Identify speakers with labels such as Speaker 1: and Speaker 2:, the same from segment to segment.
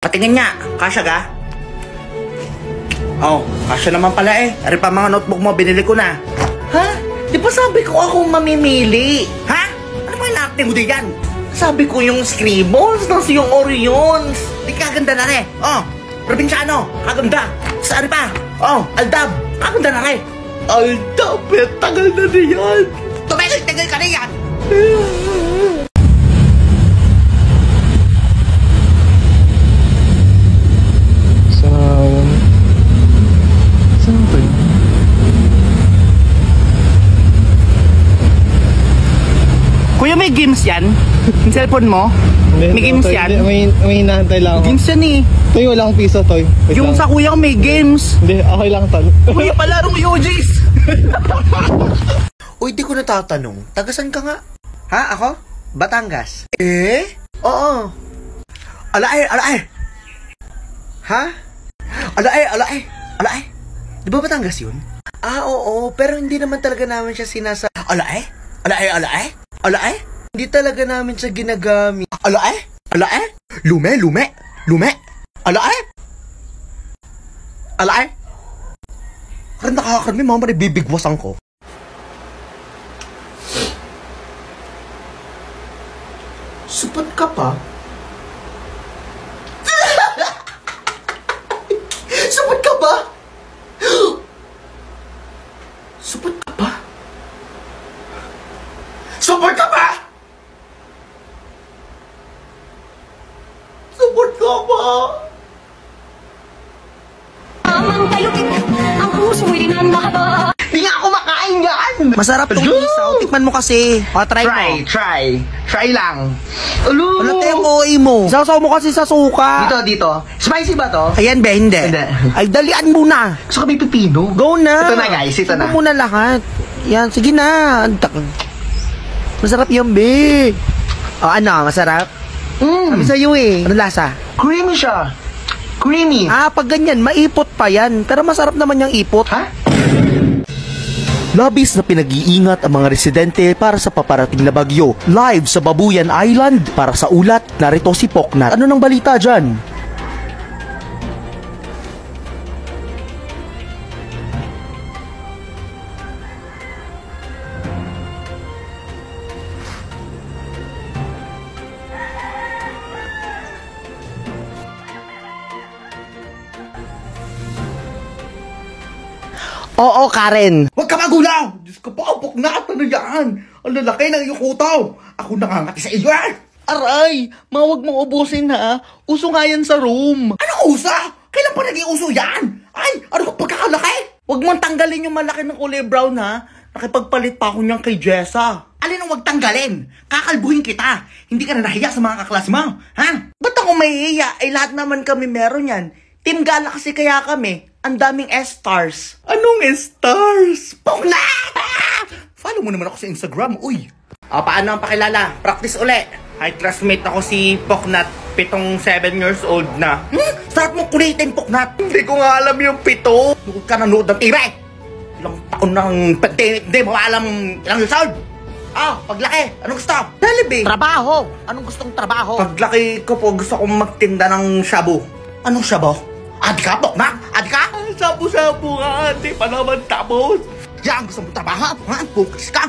Speaker 1: Patingin nga, kasya ka? Oh, kasya naman pala eh. Ari pa mga notebook mo, binili ko na. Ha? Di ba sabi ko akong mamimili? Ha? Ano ba inaakti mo diyan? Sabi ko yung scribbles, nasa yung Orions. Di kaganda na rin. Oh, probinsyano, kaganda. Sa ari pa? Oh, Aldab, kaganda na rin. Aldab, tagal na yan. Tagal ka na yan. Kuya, may games yan? Yung cellphone mo? May games yan?
Speaker 2: May hinahantay lang ako.
Speaker 1: Games yan eh.
Speaker 2: Toy, walang piso, Toy.
Speaker 1: Yung sa kuya ko may games.
Speaker 2: Hindi, okay lang, Tol.
Speaker 1: Kuya, palarong UGs. Uy, di ko natatanong. Tagasan ka nga? Ha? Ako? Batangas. Eh? Oo. Alae. Ha? Alae. Di ba Batangas yun? Ah, oo. Pero hindi naman talaga namin siya Alae? Hindi talaga namin siya ginagamit. Alae? Lume? Alae? Karang nakakarami, mga maribibigwasan ko. Supat ka pa? Supat ka ba? Supat ka ba? Supat ka ba? Supat ka ba?
Speaker 3: Ang puso mo'y dinamahaba.
Speaker 1: Di nga ako makain yan! Masarap tong isaw. Tikman mo kasi. O, try mo. Try lang. Wala tayong OA mo. Isaw mo kasi sa suka. Dito. Spicy ba to? Ayan be, hindi. Ay, dalian muna. Gusto ka may pipino? Go na. Ito na guys, ito na. Muna lahat. Yan, sige na. Masarap yan be. O, ano, masarap? Sabi sa'yo eh. Ano lasa? Creamy siya. Creamy. Ah, pag ganyan, maipot pa yan. Pero masarap naman yung ipot. Ha?
Speaker 4: Labis na pinag-iingat ang mga residente para sa paparating na bagyo. Live sa Babuyan Island. Para sa ulat, narito si Poknat. Ano nang balita dyan?
Speaker 1: Oo, Karen.
Speaker 5: Huwag ka magulaw! Diyos ko po, Poknat, ano yan? Ang lalaki ng iyong kutaw. Ako nangangati sa iyo yan.
Speaker 1: Aray, mawag mong ubusin ha. Uso nga yan sa room.
Speaker 5: Anong usa? Kailan pa naging uso yan? Ay, ano ka pagkakalaki?
Speaker 1: Huwag mong tanggalin yung malaki ng kulay brown ha. Nakipagpalit pa ako niyan kay Jessa.
Speaker 5: Alin ang huwag tanggalin? Kakalbuhin kita. Hindi ka na nahiya sa mga kaklas mo, ha?
Speaker 1: Ba't ako mahihiya? Ay lahat naman kami meron yan. Team Gala kasi kaya kami. Ang daming S-stars.
Speaker 5: Anong stars? Poknat! Follow mo naman ako sa Instagram, uy.
Speaker 1: O, paano ang pakilala? Practice uli. Ay, classmate ako si Poknat. 7 years old na.
Speaker 5: Start mo kulitin, Poknat.
Speaker 1: Hindi ko nga alam yung 7.
Speaker 5: Huwag ka nanood ng TV. Ilang taon nang hindi mo alam ilang years old. Paglaki, anong gusto?
Speaker 1: Dalibi.
Speaker 5: Trabaho. Anong gustong trabaho?
Speaker 1: Paglaki ko po, gusto kong magtinda ng shabu.
Speaker 5: Anong shabu? Adi ka, Poknat? Adi ka?
Speaker 1: Shabu-shabu nga, ate. Pa naman tapos.
Speaker 5: Yan, gusto mo trabaho? Ha? Focus ka.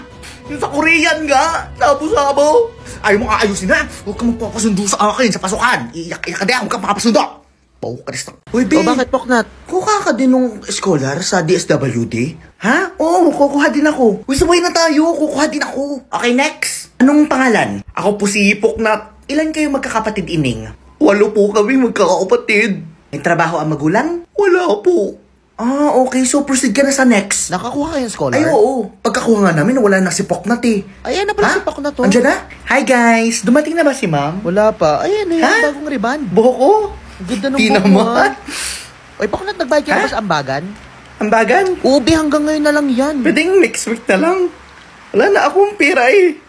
Speaker 1: Yung sa Korean nga. Shabu-shabu.
Speaker 5: Ayaw mo aayusin na. Huwag ka magpapasundo sa akin sa pasukan. Iyak ka din. Huwag ka makapasundo. Focus ka.
Speaker 1: Uy, babe. Bakit, Poknat?
Speaker 5: Kuha ka din ng scholar sa DSWD?
Speaker 1: Ha? Oo, kukuha din ako.
Speaker 5: Uy, sabay na tayo. Kukuha din ako.
Speaker 1: Okay, next. Anong pangalan?
Speaker 5: Ako po si Poknat.
Speaker 1: Ilan kayo magkakapatid, Ining?
Speaker 5: 8 po kami magkakapatid.
Speaker 1: May trabaho ang magulang?
Speaker 5: Wala po.
Speaker 1: Ah, okay. So, proceed ka na sa next.
Speaker 5: Nakakuha kayong scholar?
Speaker 1: Ay, oo.
Speaker 5: Pagkakuha nga namin, wala na si Poknat eh.
Speaker 1: Ayan na pala si Poknat to.
Speaker 5: Andiyan na? Hi guys! Dumating na ba si ma'am?
Speaker 1: Wala pa. Ayan na yung bagong riban.
Speaker 5: Buhok ko?
Speaker 1: Ganda ng
Speaker 5: Di
Speaker 1: buhok mo.
Speaker 5: naman.
Speaker 1: Oy, Poknat, nagbayad ka na ba sa ambagan?
Speaker 5: Ambagan?
Speaker 1: Ubi, hanggang ngayon na lang yan.
Speaker 5: Pwedeng next week na lang. Wala na akong pera eh.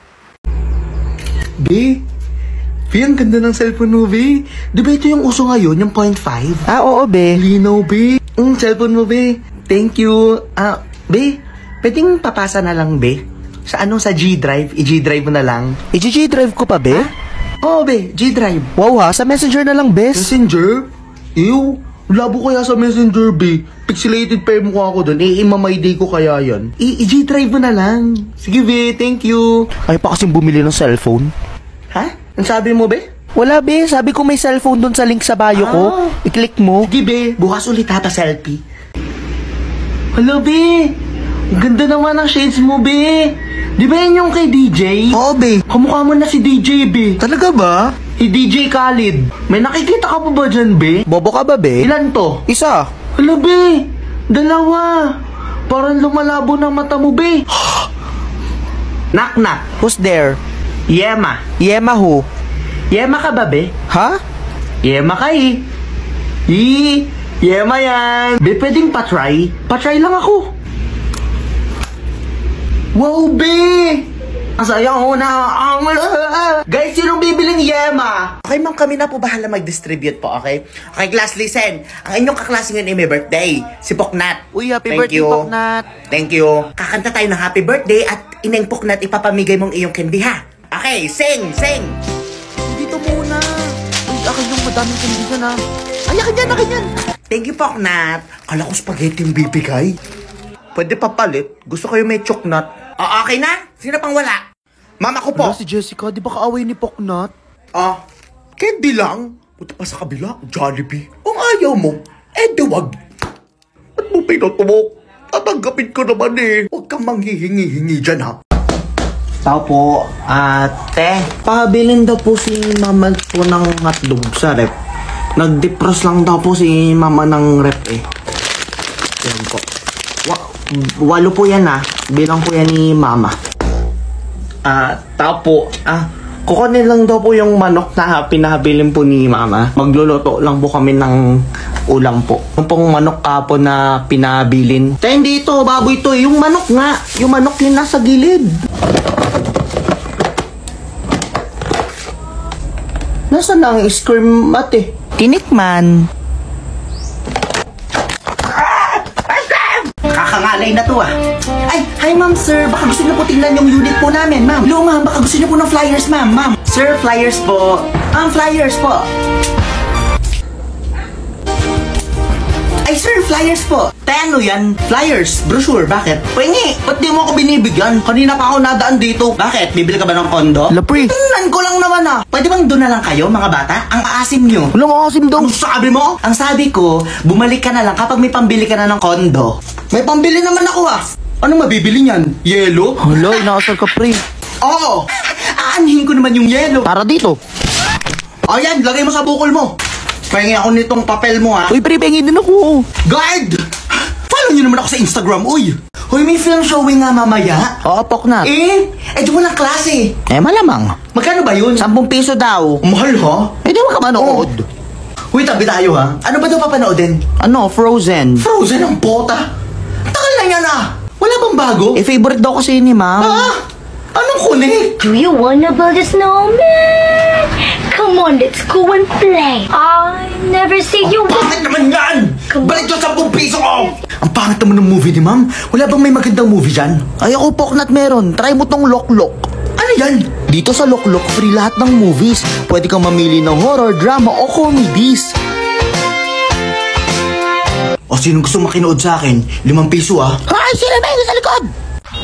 Speaker 5: Ang ganda ng cellphone mo, Be. Di ba ito yung uso ngayon, yung 0.5?
Speaker 1: Ah, oo, be.
Speaker 5: Linaw, Be. Cellphone mo, Be. Thank you. Be, pwedeng papasa na lang, Be. Sa G-Drive, i-G-Drive mo na lang.
Speaker 1: I-G-Drive ko pa, be? Oo, be. G-Drive.
Speaker 4: Wow ha, sa messenger na lang, bes.
Speaker 1: Messenger? Ew. Labo kaya sa Messenger, be. Pixelated pa yung mukha ko dun. Imamay-day ko kaya yan. I-G-Drive mo na lang. Sige, be. Thank you.
Speaker 4: Ay pa kasing bumili ng cellphone.
Speaker 1: Ha? Ang sabi mo, be?
Speaker 4: Wala, be. Sabi ko may cellphone doon sa link sa bio ko. I-click mo.
Speaker 1: Sige, be. Bukas ulit selfie. Hello, be. Ang ganda naman ang shades mo, be. Di ba yan yung kay DJ?
Speaker 4: Oo, be.
Speaker 1: Kamukha mo na si DJ, be.
Speaker 4: Talaga ba?
Speaker 1: Si DJ Khalid. May nakikita ka pa ba dyan, be?
Speaker 4: Bobo ka ba, be?
Speaker 1: Ilan to?
Speaker 4: Isa.
Speaker 1: Hala, be. Dalawa. Parang lumalabo na mata mo, be. Knock.
Speaker 4: Who's there?
Speaker 1: Yema.
Speaker 4: Yema who?
Speaker 1: Yema ka ba, be?
Speaker 4: Ha?
Speaker 1: Yema ka eh. Yema yan. Be, pwedeng patry? Patry lang ako. Wow, be! Ang sayang ko na. Guys, sinong bibiling Yema?
Speaker 5: Okay, ma'am, kami na po bahala mag-distribute po, okay? Okay, class, listen. Ang inyong kaklase ngayon ay may birthday. Si Poknat.
Speaker 4: Uy, happy
Speaker 5: Thank
Speaker 4: birthday,
Speaker 5: you.
Speaker 4: Poknat.
Speaker 5: Thank you. Kakanta tayo ng happy birthday at ineng Poknat ipapamigay mong iyong candy, ha? Okay, sing!
Speaker 4: Dito muna. Uy, akin yung madaming kandigan na. Ay, akin yan.
Speaker 5: Thank you, Poknat. Kala ko spaghetti yung bibigay. Pwede papalit. Gusto kayo may choknat. Okay na? Sino pang wala? Mama ko po.
Speaker 4: Wala si Jessica, di ba kaaway ni Poknat?
Speaker 5: Candy lang. Punta pa sa kabila, Jollibee. Kung ayaw mo, wag. Ba't mo pinutubok? Tatanggapin ko naman eh. Huwag kang manghihingi-hingi dyan, ha?
Speaker 1: Tao po, ate. Pabilin daw po si mama po ng hotdog sa rep. Nag-defrost lang daw po si mama ng rep eh. Yan po. Walo po yan bilang po yan ni mama. Tao po, kukunin lang daw po yung manok na pinahabilin po ni mama. Magluluto lang po kami ng ulam po. Yung pong manok po na pinahabilin. Tayo hindi ito, baboy ito. Yung manok nga. Yung manok yung nasa gilid. Nasaan na ang scream ate?
Speaker 4: Tinikman.
Speaker 1: Kakangalay na to Ay, hi ma'am, sir. Baka gusto niyo po tingnan yung unit po namin, ma'am. Hello, ma'am. Baka gusto niyo po ng flyers, ma'am. Sir, flyers po. Flyers po. Ay, sir, flyers po. Ano yan? Flyers, brochure, bakit? Pwede, ba't di mo ako binibigyan? Kanina pa ako nadaan dito. Bakit? Bibili ka ba ng kondo?
Speaker 4: Lapre.
Speaker 1: Tingnan ko lang naman Pwede bang doon na lang kayo, mga bata? Ang aasim nyo.
Speaker 4: Walang asim daw.
Speaker 1: Ang sabi mo? Ang sabi ko, bumalik ka na lang kapag may pambili ka na ng kondo. May pambili naman ako Anong mabibili niyan? Yelo?
Speaker 4: Hala, inaasal ka, pre.
Speaker 1: Oo! Aanhin ko naman yung yelo.
Speaker 4: Para dito.
Speaker 1: Ayan, lagay mo sa bukol mo. Pahingi ako nitong papel mo
Speaker 4: Uy, pre, pengin din ako.
Speaker 1: Guard! Follow nyo naman ako sa Instagram, uy! Huy, may film showing nga mamaya.
Speaker 4: Oo, Poknat.
Speaker 1: Di walang klase.
Speaker 4: Malamang.
Speaker 1: Magkano ba yun?
Speaker 4: 10 piso daw.
Speaker 1: Mahal ha?
Speaker 4: Di ba ka manood?
Speaker 1: Huy, tabi tayo Ano ba daw papanoodin?
Speaker 4: Ano, Frozen.
Speaker 1: Frozen ang bota. Tagal na yan Wala bang bago?
Speaker 4: Favorite daw kasi ni ma'am.
Speaker 1: Anong kulit?
Speaker 3: Do you wanna build a snowman? Come on, let's go and play. I never see you.
Speaker 1: Bakit naman yan? Balik yung 10 piso ko! Ang pangit naman ng movie ni ma'am. Wala bang may magandang movie dyan?
Speaker 4: Ay, ako, Poknat, meron. Try mo tong Loklok.
Speaker 1: Ano yan?
Speaker 4: Dito sa Loklok, free lahat ng movies. Pwede kang mamili ng horror, drama, o comedies.
Speaker 1: O sinong gusto makinood sa akin? 5 piso
Speaker 4: Ay, sino ba yun sa likod?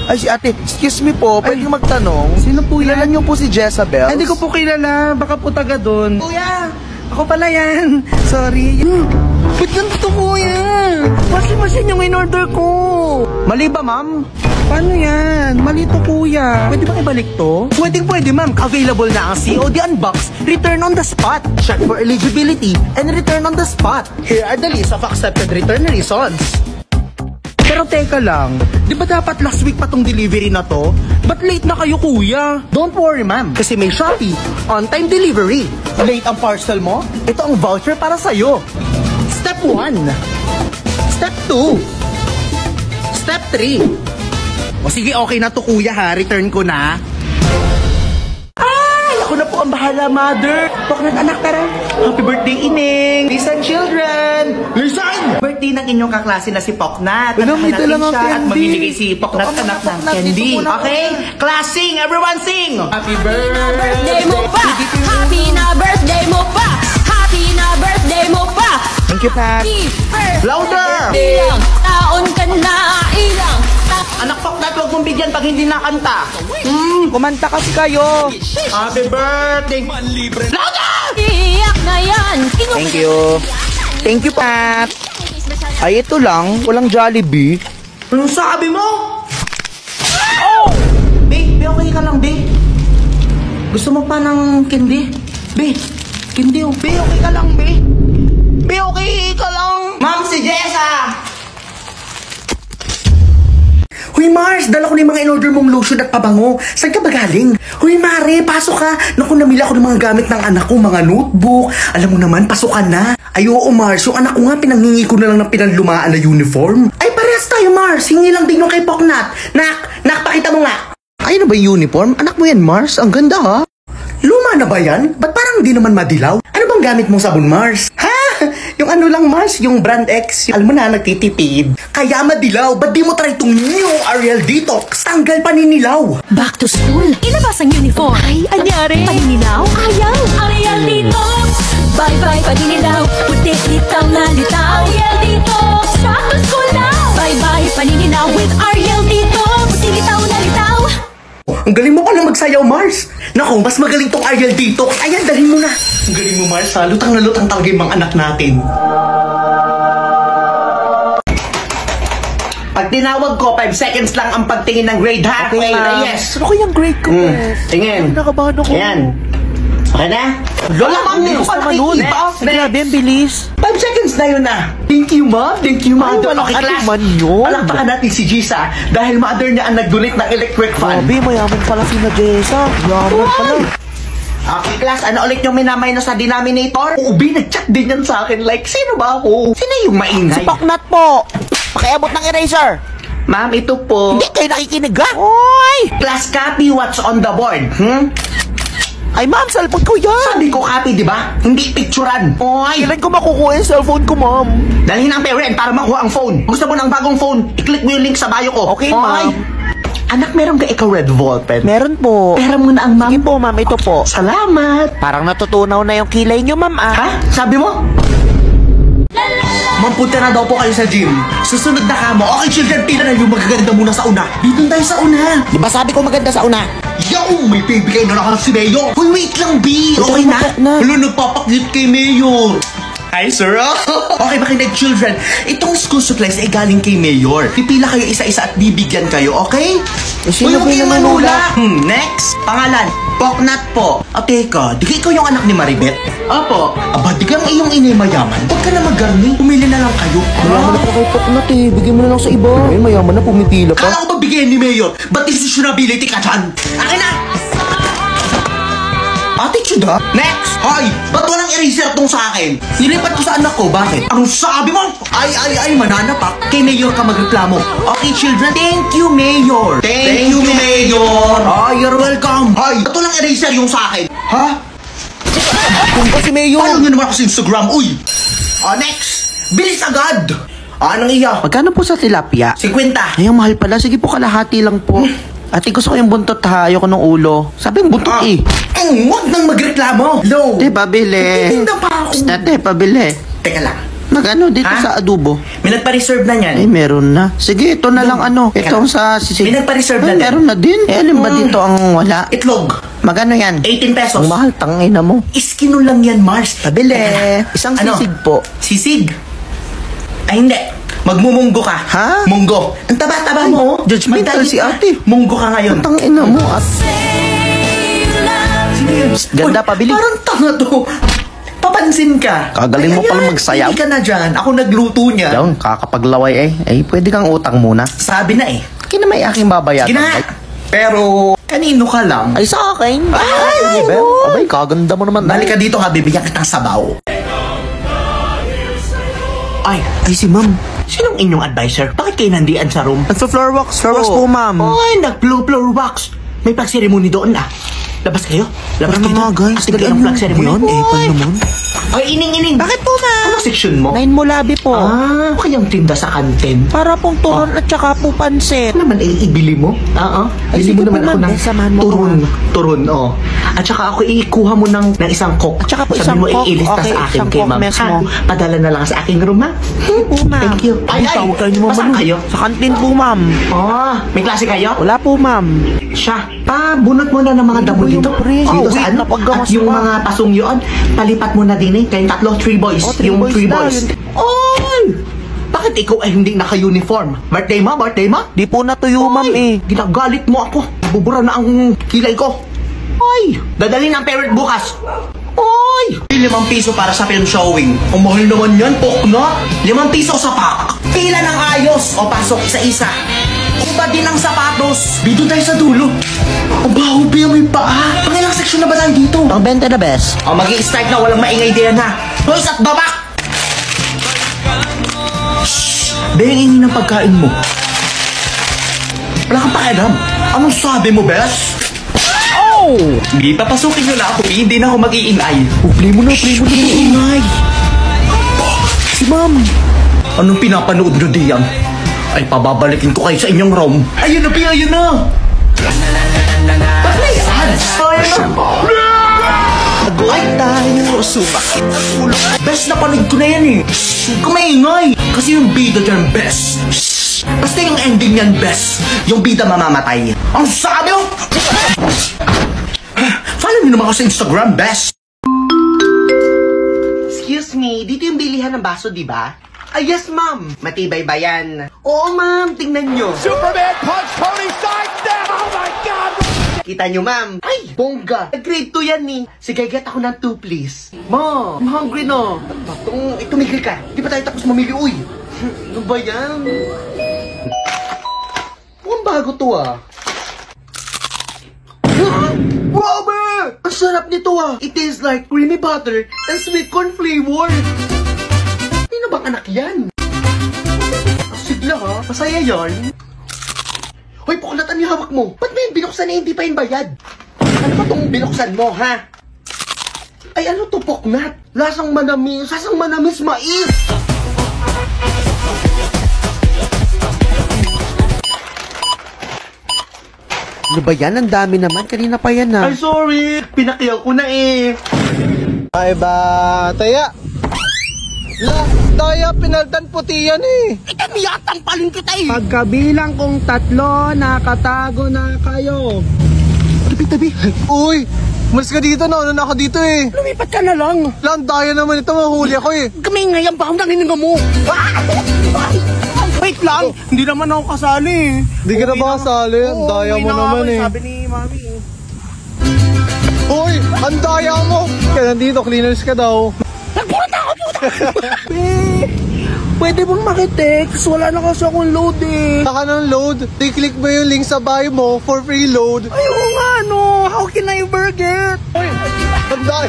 Speaker 4: Ay, si ate, excuse me po, pwede magtanong?
Speaker 2: Sino po yan?
Speaker 4: Kilala niyo po si Jezabel?
Speaker 2: Hindi ko po kilala. Baka po taga doon. Kuya! Ako pala yan. Sorry. Ba't ganito, kuya? Washing machine yung in-order ko.
Speaker 4: Mali ba, ma'am?
Speaker 2: Paano yan? Mali to, kuya. Pwede bang ibalik to?
Speaker 4: Pwede, ma'am. Available na ang COD Unbox, Return on the Spot, check for eligibility, and Return on the Spot. Here are the list of accepted return reasons.
Speaker 2: Pero teka lang, di ba dapat last week pa tong delivery na to? Ba't late na kayo, kuya?
Speaker 4: Don't worry, ma'am, kasi may Shopee on-time delivery. Late ang parcel mo? Ito ang voucher para sa'yo. Step 1. Step 2. Step 3.
Speaker 2: O sige, okay na to, kuya ha. Return ko na.
Speaker 4: Ako na po ang bahala, mother. Poknat, anak, tara. Happy birthday, Ineng. Listen, children. Listen!
Speaker 1: birthday ng inyong kaklase na si Poknat.
Speaker 2: Alam, may dala ng
Speaker 1: At
Speaker 2: candy.
Speaker 1: mamimigay si Poknat anak ng candy. Okay? Class, sing! Everyone sing! Happy
Speaker 6: Birthday mo pa! Happy na birthday mo pa! Happy na birthday mo pa!
Speaker 2: Thank you, Pat.
Speaker 1: Louder!
Speaker 6: Ilang taon ka na, ilang
Speaker 1: Anak Poknat, huwag mong bigyan pag hindi nakanta.
Speaker 2: Kumanta kasi kayo.
Speaker 1: Happy birthday! Louder!
Speaker 6: iyak na yan!
Speaker 2: Thank you. Thank you, Pat. Ay, ito lang. Walang Jollibee.
Speaker 1: Anong sabi mo? Oh! Be, okay ka lang, Be. Gusto mo pa ng candy? Be, candy, oh. Be, okay ka lang, Be. Be, okay ka lang. Ma'am, si Jessa!
Speaker 5: Huy Mars, dala ko na yung mga in-order mong lotion at pabango. Saan ka ba galing? Huy Mare, pasok ka. Naku, namili ako ng mga gamit ng anak ko, mga notebook. Alam mo naman, pasok ka na. Ay oo Mars, yung anak ko nga pinanghingi ko na lang ng pinanlumaan na uniform. Ay parehas tayo Mars, hingi lang din yung kay Poknat. Nak, pakita mo nga.
Speaker 2: Ay, ano ba yung uniform? Anak mo yan, Mars. Ang ganda, ha?
Speaker 5: Luma na ba yan? Ba't parang di naman madilaw? Ano bang gamit mong sabon Mars? Ha? Yung ano lang Mars, yung brand X. Alam mo na, nagtitipid. Kaya madilaw, ba't di mo try itong new Ariel Detox? Tanggal paninilaw.
Speaker 6: Back to school! Ilabas ang uniform! Ay, anyari! Paninilaw? Ayaw! Ariel Detox! Bye-bye paninilaw! Puti litaw na litaw! Ariel Detox! Back to school now! Bye-bye paninilaw with Ariel Detox! Puti litaw na litaw!
Speaker 5: Ang galing mo palang magsayaw, Mars. Naku, mas magaling tong Ariel Detox. Ayan, dalhin mo na. Ang galing mo, Mars. Ha? Lutang na lutang talaga yung mga anak natin.
Speaker 1: Pag tinawag ko, 5 seconds lang ang pagtingin ng grade, ha?
Speaker 2: Okay, ma'am.
Speaker 1: Yes.
Speaker 2: Ano kayang grade ko,
Speaker 1: Tingin.
Speaker 2: Nakabahan ako.
Speaker 1: Ayan. Okay na? Lola, ma'am, hindi ko pa nakikita.
Speaker 2: Grabe, ang bilis.
Speaker 1: 5 seconds na yun na. Thank you, ma'am. Thank you, ma'am.
Speaker 2: Ay, walang
Speaker 1: Okay, class.
Speaker 2: atiman yun.
Speaker 1: Palakpakan natin si Gisa dahil mother niya ang nag-donate ng electric fan.
Speaker 2: Grabe, mayaman pala si na Jessa. Mayaman pala.
Speaker 1: Okay, class. Ano ulit yung minamay na sa denominator? Oo, nag-chat din yan sa akin. Like, sino ba ako? Sino yung maingay?
Speaker 2: Si Poknat po. Pakiabot ng eraser.
Speaker 1: Ma'am, ito po.
Speaker 2: Hindi kayo nakikinig, ha? Oy!
Speaker 1: Class, copy what's on the board.
Speaker 2: Ay, ma'am, cellphone ko yan.
Speaker 1: Sabi ko copy, di ba? Hindi picturean. Oy!
Speaker 2: Kailan ko makukuha yung cellphone ko, ma'am?
Speaker 1: Dalhin ang parent para makuha ang phone. Gusto mo ng bagong phone? I-click mo yung link sa bio ko.
Speaker 2: Okay,
Speaker 1: Oy!
Speaker 2: ma'am.
Speaker 1: Anak, meron ka ikaw red ballpen?
Speaker 2: Meron po.
Speaker 1: Pera mo na ang ma'am.
Speaker 2: Sige po, ma'am. Ito po.
Speaker 1: Salamat.
Speaker 2: Parang natutunaw na yung kilay nyo, ma'am, ah.
Speaker 1: Ha? Sabi mo?
Speaker 5: Ma'am, punta na daw po kayo sa gym. Susunod na kamo. Okay, children, pila na yung magaganda muna sa una. Dito tayo sa una.
Speaker 2: Di ba sabi ko maganda sa una?
Speaker 5: Yo, may bibigay na nakalap si Mayor. Uy, wait lang, B.
Speaker 2: Ito,
Speaker 5: Okay na?
Speaker 2: mapok na.
Speaker 5: Hulo, nagpapaklit kay Mayor. Hi, sir. Okay, makinig, children. Itong school supplies ay galing kay Mayor. Pipila kayo isa-isa at bibigyan kayo, okay?
Speaker 2: sino
Speaker 5: Uy,
Speaker 2: ba
Speaker 5: huwag kayong
Speaker 2: yung manula?
Speaker 5: Next. Pangalan, Poknat po. Teka, di ka ikaw yung anak ni Maribet?
Speaker 1: Opo.
Speaker 5: Aba, di ka ang iyong inay mayaman. Huwag ka na maggarni. Pumili na lang kayo.
Speaker 2: Mayaman na po kay Poknat, eh. Bigyan mo na lang sa iba. Ay, mayaman na, pumipila pa.
Speaker 5: Kala ko ba bigyan ni Mayor? Ba't decisionability ka dyan? Akin na! Attitude ha? Next! Hoy! Ba't walang eraser tong sa akin? Nilipat ko sa anak ko, bakit? Anong sabi mo? Ay, mananapak. Kay Mayor ka magreklamo. Okay, children? Thank you, Mayor! Thank you, Mayor! Oh, you're welcome! Hoy! Ba't walang eraser yung sa akin? Ha?
Speaker 2: Kung ba si Mayor?
Speaker 5: Follow nyo naman ako sa Instagram, uy! Next! Bilis agad! Anong iya?
Speaker 2: Magkano po sa tilapia?
Speaker 5: 50.
Speaker 2: Ay, ang mahal pala. Sige po, kalahati lang po. Ate, gusto ko yung buntot ha. Ayoko ng ulo. Sabi yung buntot eh.
Speaker 5: Huwag nang magreklamo. No.
Speaker 2: Ate, pabili.
Speaker 5: Titinda pa ako.
Speaker 2: Ate, pabili.
Speaker 5: Teka lang.
Speaker 2: Magano dito
Speaker 5: Ha?
Speaker 2: sa adobo?
Speaker 5: May nagpa-reserve na niyan.
Speaker 2: Ay, meron na. Sige, ito na lang ano.
Speaker 5: Teka
Speaker 2: Itong
Speaker 5: lang.
Speaker 2: sa sisig.
Speaker 5: May nagpa-reserve na
Speaker 2: Ay,
Speaker 5: din.
Speaker 2: meron na din. Eh, alin ba dito ang wala?
Speaker 5: Itlog.
Speaker 2: Magano yan?
Speaker 5: 18 pesos.
Speaker 2: Ang mahal, tangina mo.
Speaker 5: Iskino lang yan, Mars.
Speaker 2: Pabili.
Speaker 5: Teka.
Speaker 2: Isang
Speaker 5: Ano?
Speaker 2: sisig po.
Speaker 5: Sisig? Ay, hindi. Magmumunggo ka.
Speaker 2: Ha?
Speaker 5: Munggo. Ang taba-taba mo.
Speaker 2: judgmental
Speaker 5: Mag-diet
Speaker 2: si
Speaker 5: ka.
Speaker 2: ate.
Speaker 5: Munggo ka ngayon.
Speaker 2: Tangina mo. At ganda,
Speaker 5: Uy,
Speaker 2: pabili.
Speaker 5: Parang tanga to. Papansin ka.
Speaker 2: Kagaling mo
Speaker 5: Ayan,
Speaker 2: palang magsayaw.
Speaker 5: Hindi ka na dyan. Ako nagluto niya.
Speaker 2: Down, kakapaglaway eh. Ay, pwede kang utang muna.
Speaker 5: Sabi na eh.
Speaker 2: Kina may aking babayaran.
Speaker 5: Gina. Pero, kanino ka lang?
Speaker 2: Ay, sa akin.
Speaker 5: Ay,
Speaker 2: Bel.
Speaker 5: no.
Speaker 2: Abay, kaganda mo naman.
Speaker 5: Balik ka dito ha, bibigyan kitang sabaw.
Speaker 2: Ay, si ma'am.
Speaker 1: Sinong inyong advisor? Bakit kayo nandiyan sa room?
Speaker 2: Nagpa-floor wax. Floor wax po, ma'am.
Speaker 1: Ay, nag-floor wax. May pag-ceremony doon ah. Labas kayo. Labas
Speaker 2: Ano
Speaker 1: kayo.
Speaker 2: mga guys?
Speaker 1: Tignan ang
Speaker 2: Tignan
Speaker 1: flag
Speaker 2: mo
Speaker 1: ceremony.
Speaker 2: yun. Eh, paano naman?
Speaker 1: Ay, ining-ining.
Speaker 2: Bakit po, ma'am?
Speaker 1: Ano
Speaker 4: section mo?
Speaker 1: 9 Mulabi po.
Speaker 4: Kayang tinda sa kantin.
Speaker 1: Para pong turon at saka po pansit.
Speaker 4: Ano naman, ibili mo?
Speaker 1: Ay,
Speaker 4: Bili
Speaker 1: sige
Speaker 4: mo
Speaker 1: po,
Speaker 4: naman ako
Speaker 1: ma'am.
Speaker 4: ng
Speaker 1: Samahan mo
Speaker 4: turon, At saka ako ikuha mo ng isang coke.
Speaker 1: At saka po
Speaker 4: Sabi
Speaker 1: isang
Speaker 4: mo,
Speaker 1: coke.
Speaker 4: iilista
Speaker 1: Okay,
Speaker 4: sa akin
Speaker 1: isang
Speaker 4: kay
Speaker 1: coke,
Speaker 4: ma'am.
Speaker 1: mes mo.
Speaker 4: Padala na lang sa aking room, ha?
Speaker 1: Po, ma'am.
Speaker 4: Thank you.
Speaker 1: Tawag kayo ni Ma'am
Speaker 4: Saan
Speaker 1: Manu.
Speaker 4: kayo?
Speaker 1: Sa kantin po, ma'am.
Speaker 4: May klase kayo?
Speaker 1: Wala po, ma'am.
Speaker 4: Siya, bunot mo na ng mga damo dito.
Speaker 1: pre?
Speaker 4: Dito
Speaker 1: Wait,
Speaker 4: sa ano?
Speaker 1: napaggamas
Speaker 4: At yung
Speaker 1: pa.
Speaker 4: mga pasong yun, palipat mo na din eh. Kayong tatlo, 3 boys.
Speaker 1: Three
Speaker 4: Yung
Speaker 1: boys
Speaker 4: 3
Speaker 1: na,
Speaker 4: boys. Bakit ikaw ay hindi naka-uniform? Birthday mo?
Speaker 1: Di po natuyo, ma'am eh.
Speaker 4: Ginagalit mo ako. Bubura na ang kilay ko. Ay, dadalhin ang parent bukas. Ay, 5 piso para sa film showing. Ang mahal naman yan, pokna. 5 piso sa pack. Pila ng ayos. O pasok isa-isa. Kuba din ang sapatos. Dito tayo sa dulo. Ang baho ba yung may paa? Pangilang section na ba tayo dito?
Speaker 1: Ang benta na best.
Speaker 4: O, mag-i-start na. Walang maingay din ha. Hoy, at babak! Shhh! Behingin ng pagkain mo. Wala kang pakialam. Anong sabi mo, Bes? Hindi, papasukin nyo na ako. Hindi na ako mag-iingay.
Speaker 1: Play mo na.
Speaker 4: Ingay!
Speaker 1: Si ma'am.
Speaker 4: Anong pinapanood nyo diyan? Ay, pababalikin ko kayo sa inyong room. Ayun na, ayun na! Ba't may ads? Ay, tayo, sumakit ang ulo. Best na panood ko na yan eh. Huwag ka maingay. Kasi yung bida dyan, best. Basta yung ending yan, best. Yung bida mamamatay. Ang sabi mo! Follow nyo naman ako sa Instagram, best. Excuse me, dito yung bilihan ng baso, di ba? Yes, ma'am. Matibay ba yan? Oo, ma'am. Tingnan nyo.
Speaker 5: Superman punch Tony Stark down! Oh my God!
Speaker 4: Kita nyo, ma'am. Ay, bongga. Grade 2 yan eh. Sige, get ako ng 2, please. Ma, I'm hungry na. Tumigil ka. Di ba tayo tapos mamili, uy? Ano ba yan? Mukhang bago to ah. Grabe! Ang sarap nito ah. It tastes like creamy butter and sweet corn flavor. Sino bang anak yan? Sigla ha? Masaya yan? Hoy, pukulatan yung hawak mo. Ba't may binuksan na hindi pa yung bayad? Ano ba tong binuksan mo, ha? Ay, ano to, poknat? Lasang manamis mais.
Speaker 1: Ano ba yan? Ang dami naman. Kanina pa yan
Speaker 4: Ay, sorry. Pinakiyaw ko na eh.
Speaker 2: Ay ba, taya. Daya, pinaltan puti yan eh.
Speaker 4: Itamiyatang palin kita eh.
Speaker 2: Pagkabilang kong 3, nakatago na kayo.
Speaker 4: Tabi.
Speaker 2: Uy, mas ka dito na. Ano na ako dito eh.
Speaker 4: Lumipat ka na lang.
Speaker 2: Daya naman ito, mahuli ako eh.
Speaker 4: Kami ngayon pa ang nangininga mo. Wait lang.
Speaker 2: Hindi naman ako kasali eh. Hindi ka na ba kasali? Ang daya mo naman eh.
Speaker 4: Sabi ni mami eh.
Speaker 2: Uy, ang daya mo. Kaya nandito, cleaners ka daw.
Speaker 1: Pwede bang makitext? Wala na kasi akong load eh.
Speaker 2: Saka ng load, i-click mo yung link sa bio mo for free load.
Speaker 1: Ay, oo nga no. How can I forget?
Speaker 2: Ang daya.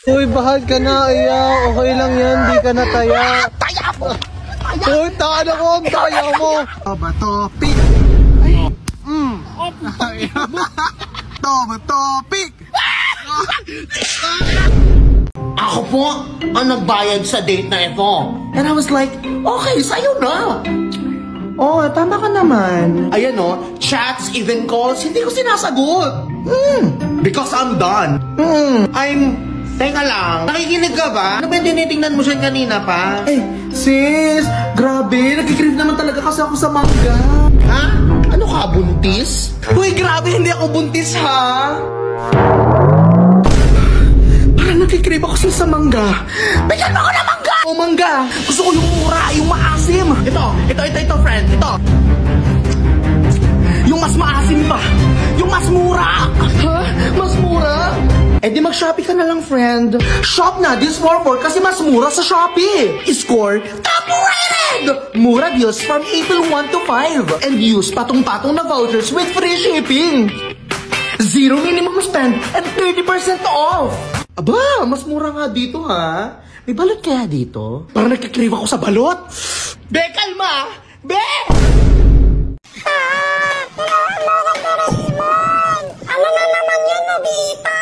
Speaker 2: Uy, bahal ka na, iya. Okay lang yan, di ka na taya.
Speaker 4: Taya mo.
Speaker 2: Uy, taan ako, ang daya mo. Aba, topic. Topic.
Speaker 4: Ako po ang nagbayad sa date na ito. And I was like, okay, sa'yo na.
Speaker 1: Oh, tama ka naman.
Speaker 4: Ayan o, chats, even calls, hindi ko sinasagot. Because I'm done. Teka lang, nakikinig ka ba? Ano ba yung tinitingnan mo siya kanina pa?
Speaker 1: Eh, sis, grabe. Nagkikrave naman talaga kasi ako sa manga.
Speaker 4: Ha? Ano ka, buntis?
Speaker 1: Uy, grabe, hindi ako buntis ha. Parang nagkikrave ako sa mangga.
Speaker 4: Bigyan mo ako ng mangga!
Speaker 1: O mangga, gusto ko yung mura, yung maasim.
Speaker 4: Ito, friend. Ito.
Speaker 1: Yung mas maasim pa. Yung mas mura. Ha? Mas mura? Eh di mag-Shopee ka na lang, friend. Shop na this 4-4 kasi mas mura sa Shopee. Score top rated! Mura deals from April 1 to 5. And use patong-patong na vouchers with free shipping. Zero minimum spend and 30% off. Aba, mas mura nga dito ha. May balot kaya dito? Parang nagkikrave ako sa balot.
Speaker 4: Be, kalma! Be!
Speaker 3: Ano na naman yan, Nobita?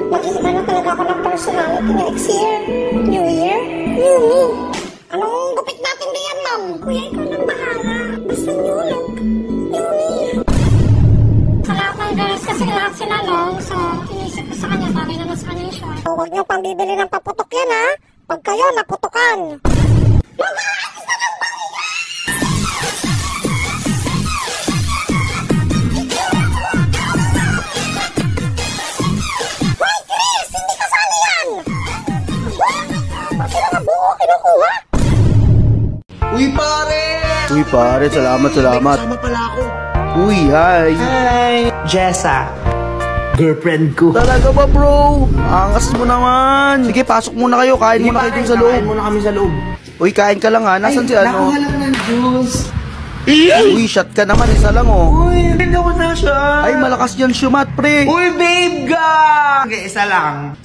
Speaker 7: Mag-iiba na talaga ako ng personality next year. New year, new me. Anong gupit natin diyan, ma'am? Kuya, ikaw nang bahala. Basta new look, new me. Sa lahat ng girls kasi lahat sila long, so inisip ko sa kanya, bagay naman sa kanya yung short. So, huwag niyo pang bibili ng paputok yan, ha? Pag kayo naputukan. Mag-aalis na ng baliga! Hoy, Chris! Hindi kasali yan! Sila na buo kinukuha?
Speaker 1: Uy, pare!
Speaker 2: Uy, pare, salamat.
Speaker 1: Sama pala ako.
Speaker 2: Uy, hi.
Speaker 1: Hi! Jessa. Girlfriend ko.
Speaker 2: Talaga ba, bro? Angas mo naman. Sige, pasok muna kayo. Kain muna kayo dun sa loob.
Speaker 1: Kain muna kami sa loob.
Speaker 2: Uy, kain ka lang ha. Nasaan si ano?
Speaker 1: Nakuha lang ng juice.
Speaker 2: Uy, shot ka naman. Isa lang oh.
Speaker 1: Uy, hindi ako na siya.
Speaker 2: Ay, malakas yan shumat, pre.
Speaker 1: Uy, babe ka! Okay, isa lang.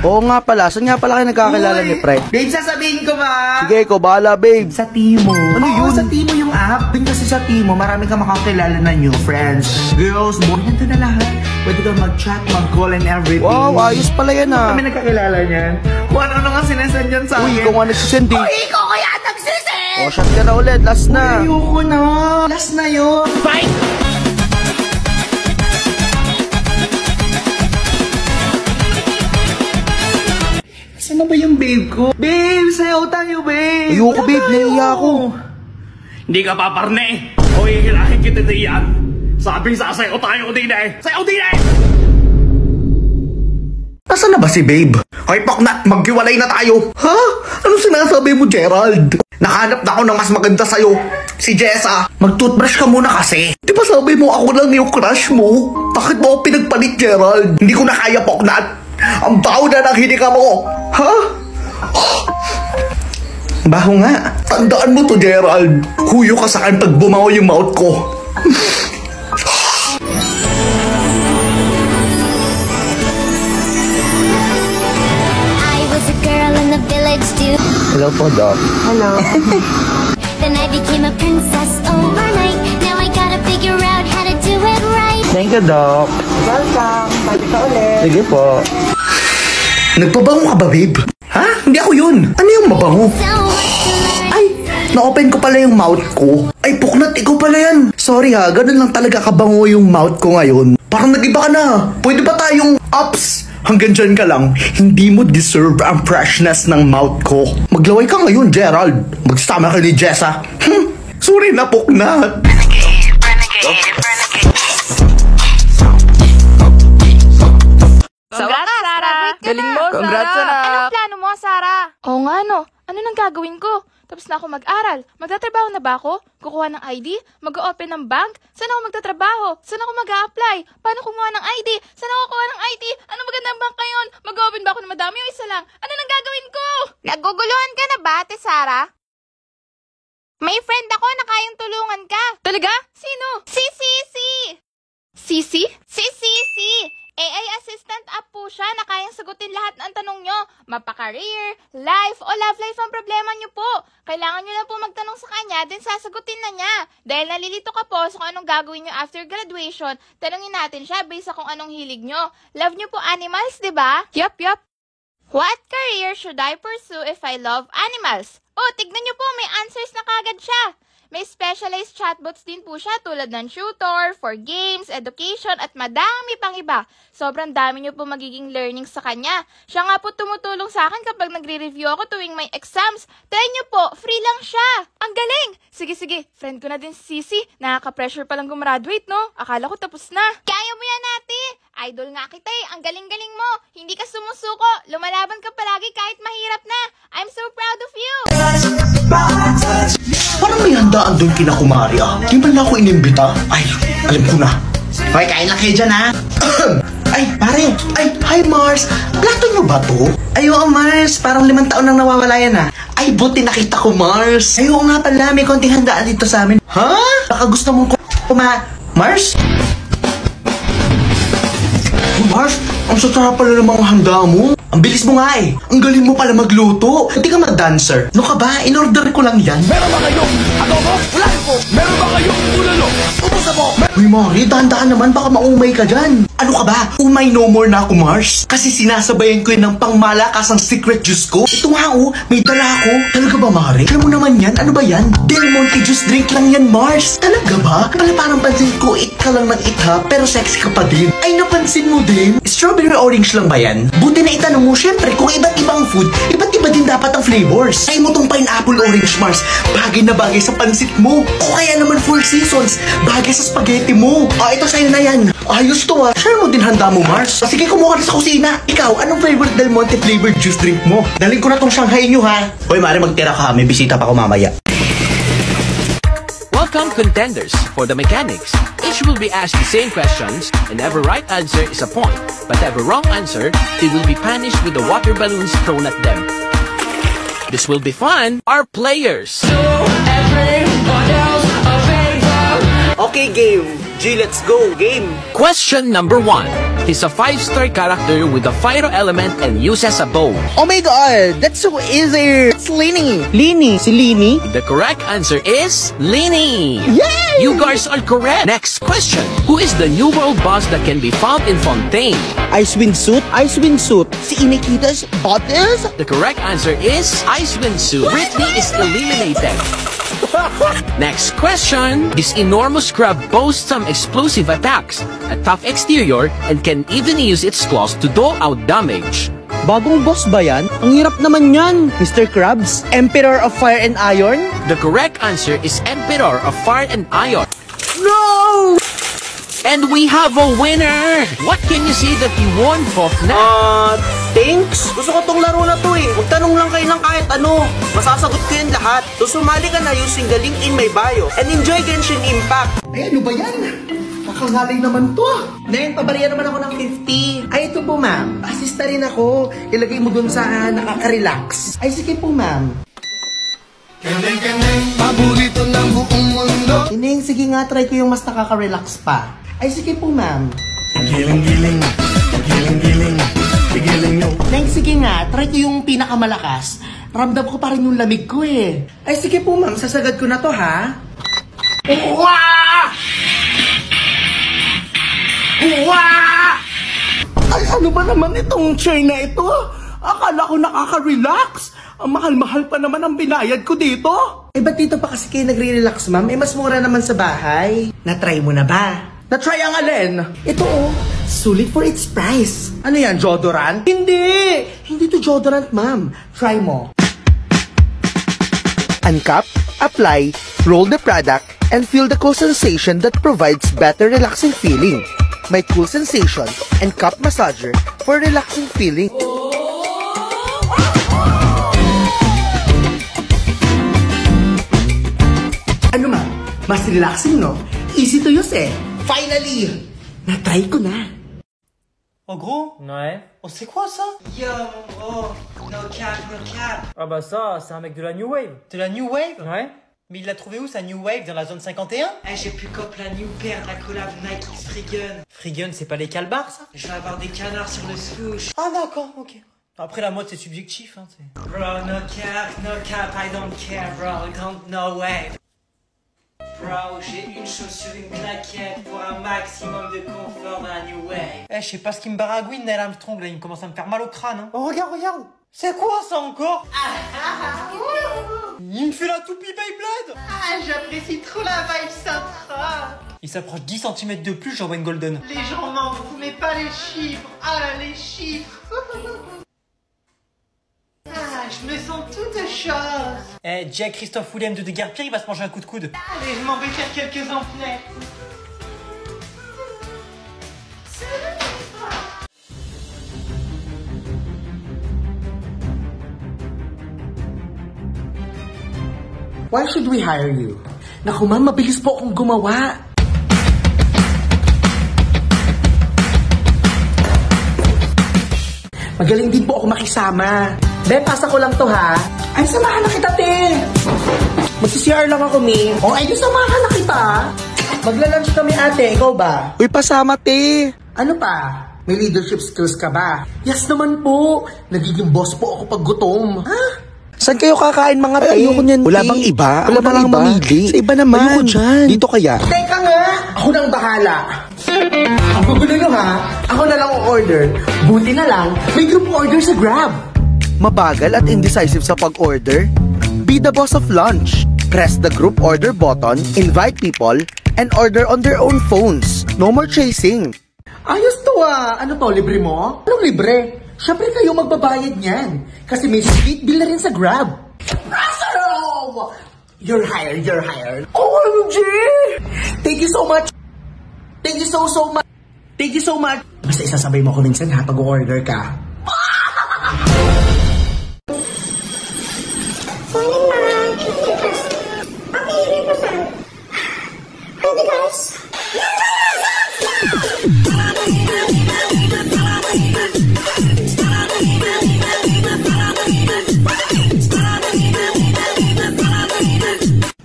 Speaker 2: Oo nga pala. Saan nga pala kayo nagkakilala ni pre?
Speaker 1: Babe, sasabihin ko ba?
Speaker 2: Sige, ikaw bahala, babe.
Speaker 1: Sa Timo.
Speaker 2: Ano
Speaker 1: Oo,
Speaker 2: yun?
Speaker 1: sa Timo yung app. Dun kasi sa Timo, marami kang makakilala na new friends. Girls, boy, nandun na lahat. Pwede kang mag-chat, mag-call and everything.
Speaker 2: Wow, ayos pala yan ah.
Speaker 1: Kami nagkakilala niyan. Kung ano nga sinasend yan sa akin.
Speaker 2: Uy, ikaw nga nagsisend eh.
Speaker 1: Uy, ikaw kaya nagsisend!
Speaker 2: O, shot ka na ulit. Last na.
Speaker 1: Ayoko na. Last na yun. Fight! Saan na ba yung babe ko? Babe, sayaw tayo, babe!
Speaker 2: Ayoko, babe. Nahiya ako.
Speaker 8: Hindi ka paparne. O hihilahin kita diyan. Sabi sa sayo tayo din eh. Sayo din eh!
Speaker 5: Nasaan na ba si babe? Hoy, Poknat, maghiwalay na tayo. Ha? Anong sinasabi mo, Gerald? Nakahanap na ako ng mas maganda sa'yo. Si Jessa. Mag-toothbrush ka muna kasi. Di ba sabi mo ako lang yung crush mo? Bakit mo ako pinagpalit, Gerald? Hindi ko na kaya, Poknat. Ang baho na ng hinika mo. Ha? Baho nga. Tandaan mo to, Gerald. Huyo ka sa akin pag bumaho yung mouth ko.
Speaker 7: I was a girl in the village too.
Speaker 2: Hello po, Doc.
Speaker 7: Then I became a princess overnight. Now I gotta figure out how to do it right.
Speaker 2: Thank you, Doc.
Speaker 1: Welcome. Pwede ka ulit.
Speaker 2: Sige po.
Speaker 5: Nagpabango ka ba, babe? Ha? Hindi ako yun. Ano yung mabango?
Speaker 7: So much to learn.
Speaker 5: Ay, na-open ko pala yung mouth ko. Ay, Poknat, ikaw pala yan. Sorry ha, ganun lang talaga kabango yung mouth ko ngayon. Parang nag-iba ka na. Pwede ba tayong ups? Hanggang dyan ka lang. Hindi mo deserve ang freshness ng mouth ko. Maglaway ka ngayon, Gerald. Magsama ka ni Jessa. Sorry na, Poknat.
Speaker 9: Congrats, Sarah! Galing mo,
Speaker 2: Congrats,
Speaker 9: Sarah!
Speaker 2: anak!
Speaker 9: Anong plano mo, Sarah? Oo nga, no. Ano nang gagawin ko? Tapos na ako mag-aral. Magtatrabaho na ba ako? Kukuha ng ID? Mag-o-open ng bank? Saan ako magtatrabaho? Saan ako mag-a-apply? Paano kumuha ng ID? Saan ako kukuha ng ID? Ano magandang bank ngayon? Mag-o-open ba ako ng madami o isa lang? Ano nang gagawin ko? Naguguluhan ka na ba, Ate Sarah? May friend ako na kayang tulungan ka. Talaga? Sino? Si Sisi! Sisi? Si Sisi! AI assistant app po siya na kayang sagutin lahat ng tanong nyo. Mapa-career, life, o love life ang problema nyo po. Kailangan nyo lang po magtanong sa kanya, then sasagutin na niya. Dahil nalilito ka po sa kung anong gagawin nyo after graduation, tanongin natin siya based sa kung anong hilig nyo. Love nyo po animals, di ba? Yup. What career should I pursue if I love animals? Oh, tignan nyo po, may answers na kagad siya. May specialized chatbots din po siya tulad ng tutor, for games, education, at madami pang iba. Sobrang dami nyo po magiging learning sa kanya. Siya nga po tumutulong sa akin kapag nagre-review ako tuwing may exams. Try nyo po, free lang siya. Ang galing! Sige, friend ko na din si Sisi. Nakaka-pressure palang gumraduate, no? Akala ko tapos na. Kaya mo yan, ate! Idol nga kita eh. Ang galing-galing mo. Hindi ka sumusuko. Lumalaban ka palagi kahit mahirap na. I'm so proud of you!
Speaker 5: Parang may handaan doon kina Kumari ah. Di man lang ako inimbita. Ay, alam ko na.
Speaker 1: Hoy, kain lang kayo dyan, ha?
Speaker 5: Ay, pare. Ay, hi Mars. Plato nyo ba to?
Speaker 1: Ay, oo, Mars. Parang 5 taon nang nawawala yan, ha?
Speaker 5: Ay, buti nakita ko, Mars.
Speaker 1: Ay, oo nga pala. May konting handaan dito sa amin.
Speaker 5: Ha?
Speaker 1: Baka gusto mong Mars? Mars, ang sarap pala ng mga handa mo. Ang bilis mo nga eh. Ang galing mo pala magluto. Hindi ka mag-dancer. Ano ka ba? In-order ko lang yan.
Speaker 8: Meron ba kayong adobo? Wala ko. Meron ba kayong ulalo? Ubus mo.
Speaker 1: Uy, Mari, dahan-dahan naman. Baka maumay ka dyan. Ano ka ba? Umay no more na ako, Mars. Kasi sinasabayan ko yun ng pangmalakas ang secret juice ko. Ito nga oh, may dala ako. Talaga ba, Mari? Alam mo naman yan. Ano ba yan? Del Monte juice drink lang yan, Mars. Talaga ba? Pala parang pansin ko, it ka lang nag-itha, pero sexy ka pa din. Ay, napansin mo din? Strawberry orange lang ba yan? Buti na itanong mo, syempre, kung iba't ibang food, iba't iba din dapat ang flavors. Ay mo tong pineapple orange, Mars. Bagay na bagay sa pansit mo. O kaya naman 4 seasons. Bagay sa spaghetti mo. Ito sa'yo na yan. Ayos to ah. Share mo din handa mo, Mars. Sige, kumuha ka na sa kusina. Ikaw, anong favorite Del Monte flavored juice drink mo? Daling ko na tong Shanghai nyo ha. Hoy, Mari, magtira ka. May bisita pa ako mamaya.
Speaker 10: Welcome, contenders. For the mechanics, each will be asked the same questions, and every right answer is a point. But every wrong answer, they will be punished with the water balloons thrown at them. This will be fun. Our players.
Speaker 1: Okay, game. G, let's go. Game.
Speaker 10: Question number 1. He's a 5-star character with a fire element and uses a bow.
Speaker 2: Oh my god, that's so easy. It's Lini. Lini. Si Lini?
Speaker 10: The correct answer is Lini.
Speaker 2: Yay!
Speaker 10: You guys are correct. Next question. Who is the new world boss that can be found in Fontaine?
Speaker 2: Icewind Suit? Icewind Suit. Si Inikitas Bottles?
Speaker 10: The correct answer is Icewind Suit. Britney is eliminated. Next question. This enormous crab boasts some explosive attacks, a tough exterior, and can even use its claws to dole out damage.
Speaker 2: Bagong boss ba yan? Ang hirap naman yan. Mr. Krabs, Emperor of Fire and Iron?
Speaker 10: The correct answer is Emperor of Fire and Iron.
Speaker 2: No!
Speaker 10: And we have a winner! What can you say that you won, Fofna?
Speaker 1: Thanks. Gusto ko tong laro na to eh. Magtanong lang kayo ng kahit ano. Masasagot ko yun lahat. So sumali ka na using the link in my bio and enjoy Genshin Impact. Ay, ano ba yan? Kakangaling naman to. Neng, pabariya naman ako ng 50. Ay, ito po ma'am. Assista rin ako. Ilagay mo dun sa nakaka-relax. Ay, sige po ma'am.
Speaker 5: Kaneng-kaneng, paborito ng buong mundo.
Speaker 1: Neng, sige nga, try ko yung mas nakaka-relax pa. Ay, sige po ma'am.
Speaker 5: Giling-giling, giling-giling, giling nyo.
Speaker 1: Neng, sige nga, try ko yung pinakamalakas. Ramdam ko pa rin yung lamig ko eh. Ay, sige po ma'am, sasagad ko na to ha. Uwaa! Uwaa! Ay, ano ba naman itong chair na ito? Akala ko nakaka-relax. Ang mahal-mahal pa naman ang binayad ko dito. Eh, ba't dito pa kasi kayo nagre-relax, ma'am? Eh, mas mura naman sa bahay. Na-try mo na ba? Na-try ang alin? Ito oh, sulit for its price. Ano yan, deodorant? Hindi! Hindi to deodorant, ma'am. Try mo.
Speaker 2: Uncap, apply, roll the product, and feel the cool sensation that provides better relaxing feeling. My cool sensation and cup massager for relaxing feeling.
Speaker 1: Ano ma'am? Mas relaxing, no? Easy to use eh. Finally! Na-try ko na.
Speaker 11: Oh gros? Ouais. Oh c'est quoi ça?
Speaker 1: Yo, oh, no cap, no cap.
Speaker 11: Ah bah ça, c'est un mec de la New Wave. De la New Wave? Ouais. Mais il l'a trouvé où sa New Wave? Dans la zone 51?
Speaker 1: Eh, j'ai plus cop la New Pair, la collab Nike X Freegun.
Speaker 11: Freegun, c'est pas les calbars ça?
Speaker 1: Je vais avoir des canards sur le swoosh.
Speaker 11: Ah d'accord, ok. Après la mode c'est subjectif hein.
Speaker 1: Bro, no cap, I don't care bro, no way. Bro, j'ai une chaussure, une claquette pour un maximum de confort dans la New Wave.
Speaker 11: Eh, je sais pas ce qui me baragouine, Neil Armstrong, là, il me commence à me faire mal au crâne, hein. Oh, regarde, regarde. C'est quoi, ça, encore? Il me fait la toupie Beyblade.
Speaker 12: Ah, j'apprécie trop la vibe Sintra.
Speaker 11: Il s'approche 10 cm de plus, j'envoie une golden.
Speaker 12: Les gens n'en vous mais pas les chiffres. Ah, les chiffres. Ah, je me sens toute chose.
Speaker 11: Eh, Jack Christophe William de Deguerpierre, il va se manger un coup de coude.
Speaker 12: Allez, je m'en vais faire quelques emplettes.
Speaker 1: Why should we hire you? Naku ma'am, mabilis po akong gumawa. Magaling din po ako makisama. Be, pasa ko lang to ha. Ay, samahan na kita, te. Magsi-CR lang ako, Mi. O, ay, samahan na kita.
Speaker 4: Magla-lunch kami ate, ikaw ba?
Speaker 1: Uy, pasama te.
Speaker 4: Ano pa? May leadership skills ka ba? Yes naman po. Nagiging boss po ako pag gutom. Ha?
Speaker 1: Saan kayo kakain mga te?
Speaker 2: Ayoko niyan,
Speaker 1: Wala
Speaker 2: te.
Speaker 1: bang iba?
Speaker 2: Wala
Speaker 1: Ako
Speaker 2: bang
Speaker 1: na lang
Speaker 2: iba?
Speaker 1: mamili.
Speaker 2: Sa iba naman.
Speaker 1: Ayoko dyan. Dito kaya?
Speaker 4: Teka nga! Ako nang bahala. Ang gugulo nyo ha? Ako na lang order. Buti na lang, may group order sa Grab.
Speaker 2: Mabagal at indecisive sa pag-order? Be the boss of lunch. Press the group order button, invite people, and order on their own phones. No more chasing.
Speaker 4: Ayos to ah. Ano to, libre mo? Anong libre? Siyempre kayo magbabayad niyan. Kasi may sweet bill na rin sa Grab. Russell! You're hired, you're hired. OMG! Thank you so much. Thank you so much. Thank you so much. Basta isasabay mo ako minsan ha, pag-order ka.
Speaker 7: Morning, Ma. Okay, ready, guys?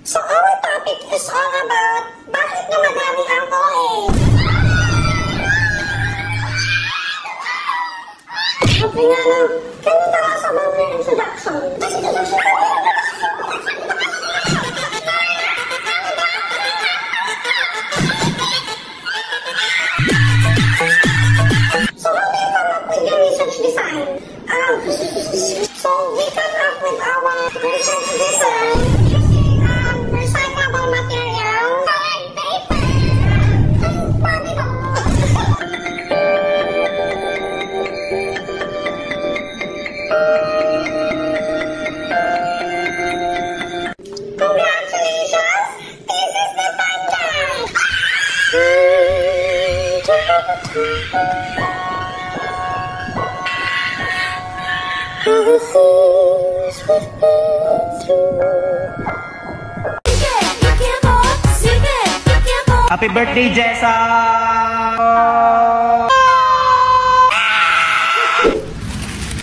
Speaker 7: So our topic is all about bakit na madami ang OA. Okay nga na, ganito lang sa mga introduction. So how do you come up with your research design? So we come up with our research design. Recyclable material. Paper. Paano ito? Congratulations! This is the thunder! All the things we've been through.
Speaker 11: Happy birthday, Jessa!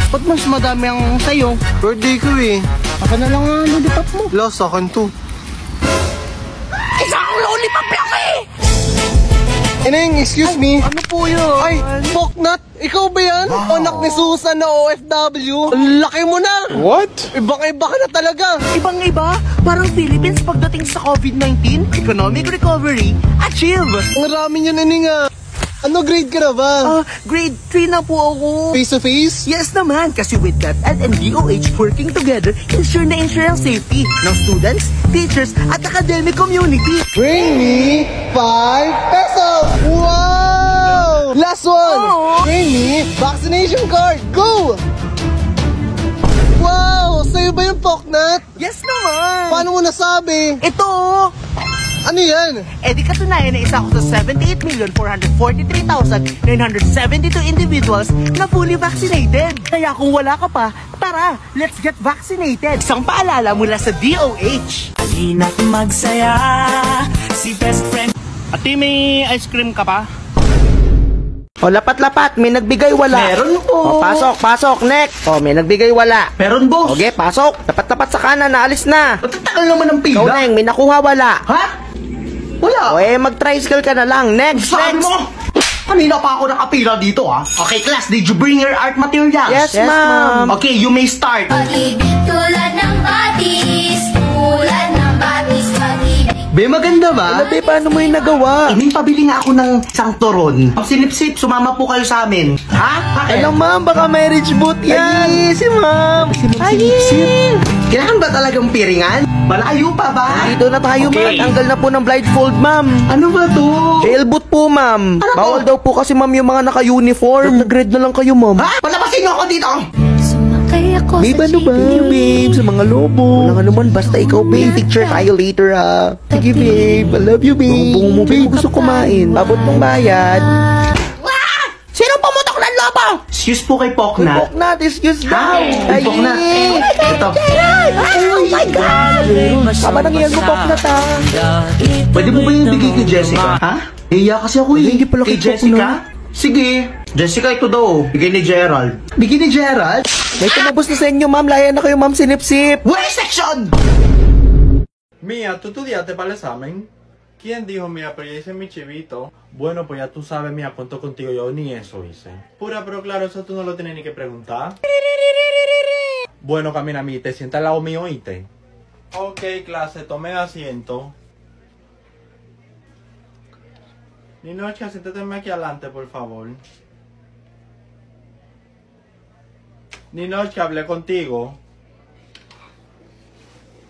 Speaker 4: Ba't mas madami ang sayo?
Speaker 1: Birthday ko eh.
Speaker 4: Ako na lang ang lollipop mo.
Speaker 1: Lost akin to.
Speaker 4: Isang lollipop lang eh!
Speaker 1: Ineng, excuse me.
Speaker 4: Ano po yun?
Speaker 1: Ay, Poknat! Ikaw ba yan? Anak ni Susan na OFW? Ang laki mo na! What? Ibang-iba ka na talaga!
Speaker 4: Ibang-iba? Parang Philippines pagdating sa COVID-19, economic recovery, achieve!
Speaker 1: Ang rami yun, Ineng ah. Ano grade ka na ba?
Speaker 4: Grade 3 na po ako.
Speaker 1: Face to face?
Speaker 4: Yes naman, kasi with DepEd and DOH working together, ensure ang safety ng students, teachers, at academic community.
Speaker 1: Bring me 5 pesos! Wow! Last one! Bring me vaccination card! Go! Wow! Sa'yo ba yung Poknat?
Speaker 4: Yes naman!
Speaker 1: Paano mo nasabi?
Speaker 4: Ito!
Speaker 1: Ano yan?
Speaker 4: Di katunayan na isa ako sa 78,443,972 individuals na fully vaccinated. Kaya kung wala ka pa, tara, let's get vaccinated. Isang paalala mula sa DOH.
Speaker 11: Halina't magsaya, si best friend. Ate, may ice cream ka pa?
Speaker 1: O, lapat-lapat. May nagbigay wala.
Speaker 4: Meron po.
Speaker 1: O, pasok. Next. O, may nagbigay wala.
Speaker 4: Meron, boss.
Speaker 1: Okay, pasok. Lapat-lapat sa kanan. Naalis na.
Speaker 4: Matatakal naman ang pila.
Speaker 1: Ikaw, Neng. May nakuha wala.
Speaker 4: Ha? Wala.
Speaker 1: O, mag-tricycle ka na lang. Next.
Speaker 4: Sabi mo, kanina pa ako nakapila dito ha. Okay, class, did you bring your art materials?
Speaker 1: Yes, ma'am.
Speaker 4: Okay, you may start.
Speaker 3: Pag-ibig tulad ng batis, tulad ng batis, pag-ibig.
Speaker 4: Be, maganda ba?
Speaker 1: Be, paano mo yung nagawa?
Speaker 4: May pabili nga ako ng isang turon. Sinip-sip, sumama po kayo sa amin. Ha?
Speaker 1: Alam, ma'am, baka may rich boot yan. Ay, si ma'am.
Speaker 4: Sinip-sip. Kailangan ba talagang piringan? Malayo pa ba?
Speaker 1: Dito na tayo, ma'am. Tanggal na po ng blindfold, ma'am.
Speaker 4: Ano ba to?
Speaker 1: Jail boot po, ma'am.
Speaker 4: Ano
Speaker 1: Bawal daw po kasi, ma'am, yung mga naka-uniform. Nag-grade na lang kayo, ma'am.
Speaker 4: Ha? Palabasin niyo ako dito!
Speaker 1: Babe, ano ba? Babe, sa mga lobo. Wala nga naman, basta ikaw, babe. Picture tayo later, ha. Sige, babe. I love you, babe. Lobo mo, babe. Gusto kumain. Babot mong bayad.
Speaker 4: Sino pumutok ng lobo? Excuse po kay Poknat.
Speaker 1: Poknat, excuse daw.
Speaker 4: Ay, Poknat. Ito.
Speaker 1: Oh my God. Tama nang yan mo, Poknat, ha.
Speaker 4: Pwede mo ba yung bigay kay Jessica? Ha? Iya kasi ako eh.
Speaker 1: Hindi pala
Speaker 4: kay
Speaker 1: kay
Speaker 4: Jessica? Sige. Jessica, ito daw. Bigay ni Gerald. Bigay ni Gerald?
Speaker 1: May tumabos na sa inyo, ma'am. Laya na kayo, ma'am. Sinip-sip.
Speaker 4: Wait section!
Speaker 13: Mia, ¿tú estudiaste para el examen? ¿Quién dijo, mira, pero ya hice mi chivito? Bueno, pues ya tú sabes, mira, cuento contigo, yo ni eso hice. Pura, pero claro, eso tú no lo tienes ni que preguntar. Bueno, camina, mí, te sientas al lado mío, ¿oíste? Ok, clase, tome asiento. Ninochka, siéntate aquí adelante, por favor. Ninochka, hablé contigo.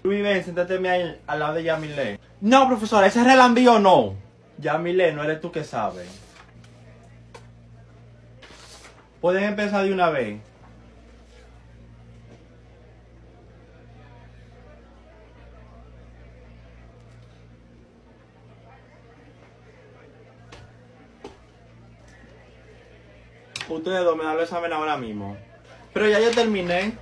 Speaker 13: Luis, ven, siéntate ahí al lado de Yamile. No, profesora, ese relambío no. Yamile, no eres tú que sabes. Pueden empezar de una vez. Ustedes dos me dan el examen ahora mismo. Pero ya yo terminé.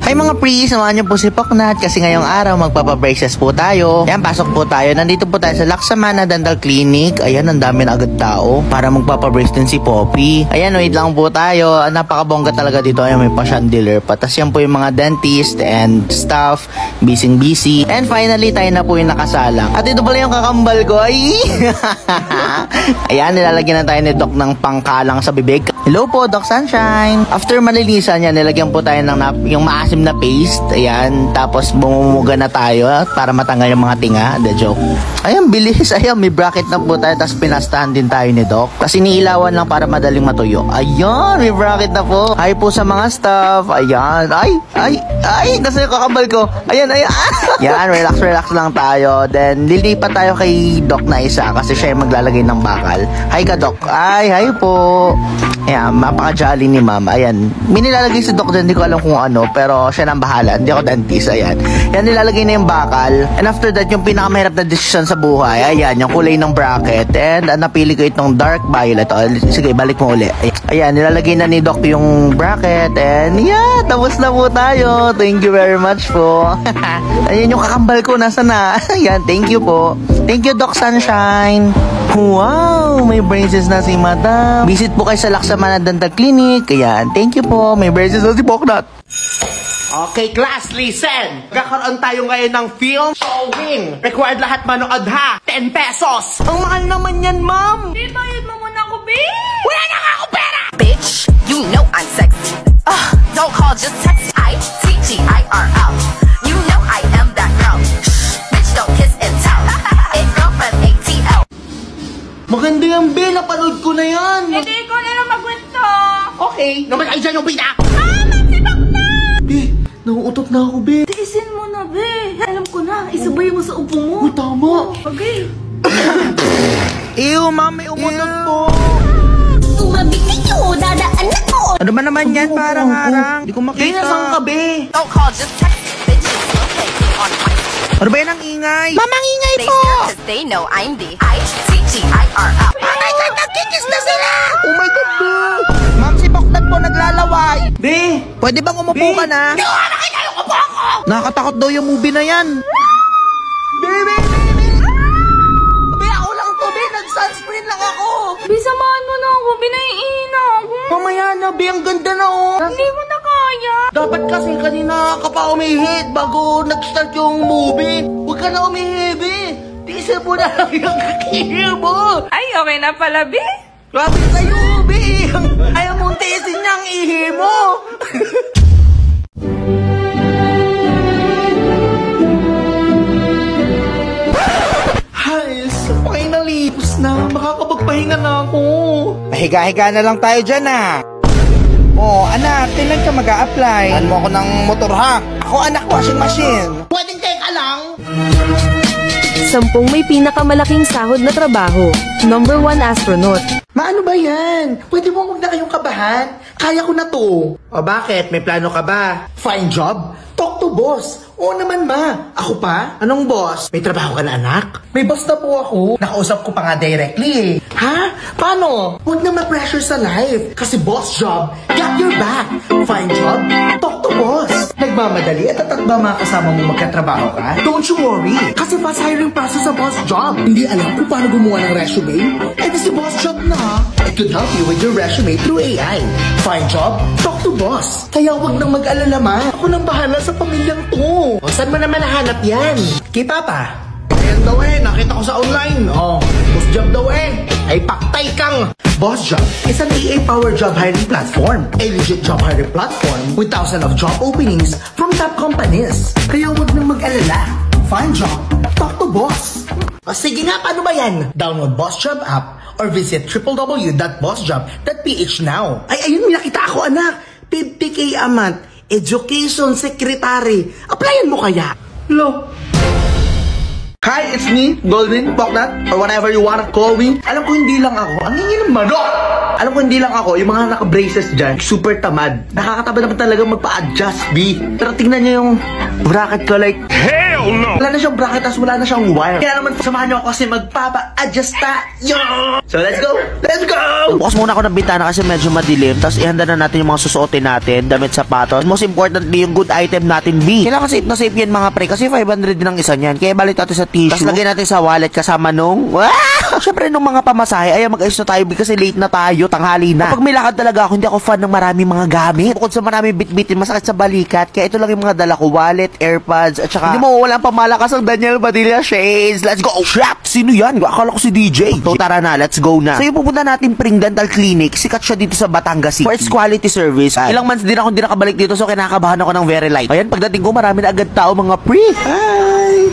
Speaker 1: Hi mga pre, samahan niyo po si Poknat kasi ngayong araw magpapabraces po tayo. Ayan, pasok po tayo. Nandito po tayo sa Laksamana Dental Clinic. Ayan, ang dami na agad tao para magpapabrace din si Poppy. Ayan, wait lang po tayo. Napakabongga talaga dito. Ayan, may pa-chandelier pa. Tas yan po yung mga dentist and staff. Busy. And finally, tayo na po yung nakasalang. At ito pala yung kakambal ko. Ay! Ayan, nilalagyan na tayo ni Doc ng pangkalang sa bibig. Hello po, Doc Sunshine. After malilisan niya, nilagyan po tayo ng yung maasim na paste. Ayan, tapos bumumuga na tayo para matanggal yung mga tinga. The joke. Ayan, bilis. Ayan, may bracket na po tayo. Tapos pinastahan din tayo ni Doc. Kasi niilawan lang para madaling matuyo. Ayan, may bracket na po. Hi po sa mga staff. Ayan. Ay, nasa yung kakambal ko. Ayan. Yan, relax lang tayo. Then, lilipat tayo kay Doc na isa kasi siya yung maglalagay ng bakal. Hi ka, Doc. Ay, hi po. Ayan, mapaka-jolly ni ma'am. Ayan, may nilalagay si Doc dyan, hindi ko alam kung ano, pero siya nang bahala. Hindi ako dentist, ayan. Yan, nilalagay na yung bakal. And after that, yung pinakamahirap na decision sa buhay, ayan, yung kulay ng bracket. And napili ko itong dark violet. O, sige, balik mo uli. Ayan, nilalagay na ni Doc yung bracket. And yeah, tapos na po tayo. Thank you very much po. Ayan yung kakambal ko, nasa na? Ayan, thank you po. Thank you, Doc Sunshine. Wow, may braces na si Madam. Visit po kayo sa Laksamana Dental Clinic. Ayan, thank you po. May braces na si Poknat.
Speaker 4: Okay, class, listen. Kakaroon tayo ngayon ng film showing. Required lahat manood ha. 10 pesos. Ang mahal naman yan, ma'am.
Speaker 9: Di, bayad mo muna ako, babe.
Speaker 4: Wala na nga ako pera.
Speaker 14: Bitch, you know I'm sexy. Don't call, just text. ITGIRL. You know I am that girl. Shh, bitch, don't kiss and tell. It's girlfriend ATL.
Speaker 4: Maganda yan, Be. Napanood ko na yan.
Speaker 9: Hindi ko na lang magkwento.
Speaker 4: Okay. Naman ay dyan yung bida.
Speaker 9: Magsibak na!
Speaker 4: Be, nauutot na ako, Be.
Speaker 9: Tiisin mo na, Be. Alam ko na. Isabay mo sa upo mo.
Speaker 4: Tama.
Speaker 9: Okay.
Speaker 1: Ew, ma'am, may umutot po.
Speaker 3: Tumabit kayo, dadaan na ko.
Speaker 1: Ano ba naman yan? Parang harang. Hindi ko makita.
Speaker 4: Be, nasaan ka, Be?
Speaker 14: Don't call, just text. Bitches will take you on my.
Speaker 1: Ano ba yan ang ingay?
Speaker 14: Mamang ingay po! Cause they know I'm the ITGIRL.
Speaker 1: Mamay, nagkikis na sila! Oh my God, Be! Ma'am, si Poknat po naglalaway.
Speaker 4: Be!
Speaker 1: Pwede bang umupo ka na?
Speaker 4: Hindi ko nakakita yung upo ako!
Speaker 1: Nakakatakot daw yung movie na yan.
Speaker 4: Be! Be, ako lang to, Be! Nag-sunscreen lang ako!
Speaker 9: Be, samahan mo na ako. Be, naiina ako.
Speaker 4: Mamaya na, Be. Ang ganda na, oh!
Speaker 9: Hindi ko na kaya.
Speaker 4: Dapat kasi kanina ka pa umihit bago nag-start yung movie. Huwag ka na umihi, Be. Tiisin mo na lang yung kakihil mo.
Speaker 9: Ay, okay na pala, Be.
Speaker 4: Grabe sa'yo, Be. Ayaw mong tiisin niya ang ihi mo. Hi, so finally. Tapos na, makakapagpahinga na ako.
Speaker 1: Pahiga-higa na lang tayo dyan, ah. Oh, anak, kailan ka mag-a-apply? Ano mo ako ng motor, ha? Ako, anak, washing machine.
Speaker 4: Pwedeng teka lang.
Speaker 6: 10 may pinakamalaking sahod na trabaho. Number 1 astronaut.
Speaker 4: Maano ba yan? Pwede mo huwag na kayong kabahan. Kaya ko na to. O bakit? May plano ka ba? Find job? Talk to boss. Oo naman ba? Ako pa? Anong boss? May trabaho ka na, anak? May boss na po ako. Nakausap ko pa nga directly eh. Ha? Paano? Huwag na ma-pressure sa life. Kasi boss job, got your back. Find job? Talk to boss. Nagmamadali at ba mga kasama mo magkatrabaho ka? Don't you worry. Kasi fast hiring process sa boss job. Hindi alam kung paano gumawa ng resume? Eh di si boss job na. It could help you with your resume through AI. Find job? Talk to boss. Kaya huwag nang mag-alala, ma. Ako nang bahala sa pamilyang to. O, saan mo naman nahanap yan? Kay Papa. Ayan
Speaker 1: daw nakita ko sa online. Boss Job daw ay paktay kang. Boss Job is an AI-powered job hiring platform. A legit job hiring platform with thousands of job openings from top companies. Kaya huwag nang mag-alala. Find job, talk to boss. Sige nga, paano ba yan? Download Boss Job app or visit www.bossjob.ph now. Ay, ayun, may nakita ako, anak. 50K a month. Education Secretary. Applyan mo kaya? Lo. Hi, it's me, Golden Poknat, or whatever you wanna call me. Alam ko hindi lang ako, ang hingin ng manok. Alam ko hindi lang ako, yung mga naka-braces dyan, super tamad. Nakakataba naman talaga magpa-adjust, B. Pero tingnan nyo yung bracket ko, like, hell no! Wala na siyang bracket, tas wala na siyang wire. Kaya naman, samahan nyo ako kasi magpapa-adjust tayo! So, let's go! Let's go! Bukas muna ako ng bintana kasi medyo madilim, tas ihanda na natin yung mga susuotin natin, damit, sapatos. Most importantly, yung good item natin, B. Kailangan safe na safe yan, mga pre, kasi 500 din ang isa niyan. Kaya balik natin sa tissue. Tapos lagay natin sa wallet kasama nung syempre nung mga pamasahe. Ay mag-ayos na tayo kasi late na tayo, tanghali na. Kapag may lakad talaga ako, hindi ako fan ng maraming mga gamit. Bukod sa maraming bit-bitin, masakit sa balikat. Kaya ito lang yung mga dala ko, wallet, airpods, at saka hindi mawawala ang pamalakas ang Daniel Padilla Shades. Let's go! Shop! Sino yan? Akala ko si DJ. So tara na, let's go na. So yung pupunta natin Pring Dental Clinic, sikat siya dito sa Batangas City. For its quality service. Ilang months din ako hindi nakabalik dito, so kinakabahan ako ng very light. Ayan, pagdating ko marami na agad tao, mga pre. Hi!